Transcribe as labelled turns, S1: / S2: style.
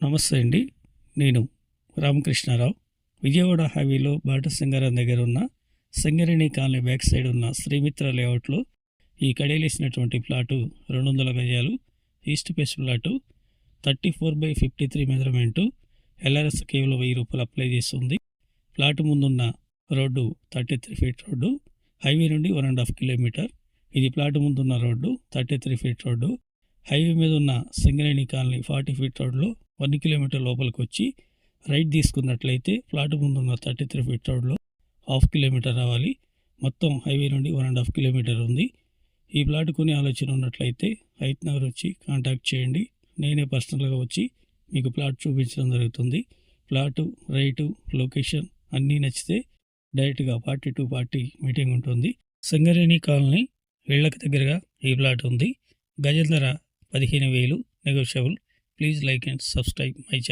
S1: నమస్తే అండి. నేను రామకృష్ణారావు. విజయవాడ హైవేలో బాటసింగారం దగ్గర ఉన్న సింగరేణి కాలనీ బ్యాక్ సైడ్ ఉన్న శ్రీమిత్ర లేఅవుట్లో ఈ కడేలేసినటువంటి ప్లాటు 200 గజాలు east face plot 34/53 measurement. LRS కేవలం 1000 రూపాయలు అప్లై చేస్తుంది. ప్లాటు ముందున్న రోడ్డు 33 ఫీట్ రోడ్డు, హైవే నుండి 1.5 కిలోమీటర్. ఇది ప్లాటు ముందున్న రోడ్డు 33 ఫీట్ రోడ్డు. హైవే మీద ఉన్న సింగరేణి కాలనీ 40 ఫీట్ రోడ్లో 1 కిలోమీటర్ లోపలికి వచ్చి రైట్ తీసుకున్నట్లయితే ప్లాటు ముందున్న 33 ఫీట్ రోడ్లో 1/2 కిలోమీటర్ రావాలి. మొత్తం హైవే నుండి 1.5 కిలోమీటర్ ఉంది. ఈ ప్లాటు కొనే ఆలోచన ఉన్నట్లయితే హైత్ నగర్ వచ్చి కాంటాక్ట్ చేయండి. నేనే పర్సనల్గా వచ్చి మీకు ప్లాట్ చూపించడం జరుగుతుంది. ప్లాటు, రేటు, లొకేషన్ అన్నీ నచ్చితే డైరెక్ట్గా పార్టీ టు పార్టీ మీటింగ్ ఉంటుంది. సింగరేణి కాలనీ ఇళ్లకు దగ్గరగా ఈ ప్లాట్ ఉంది. గజం ధర 15,000 negotiable. Please like and subscribe my channel.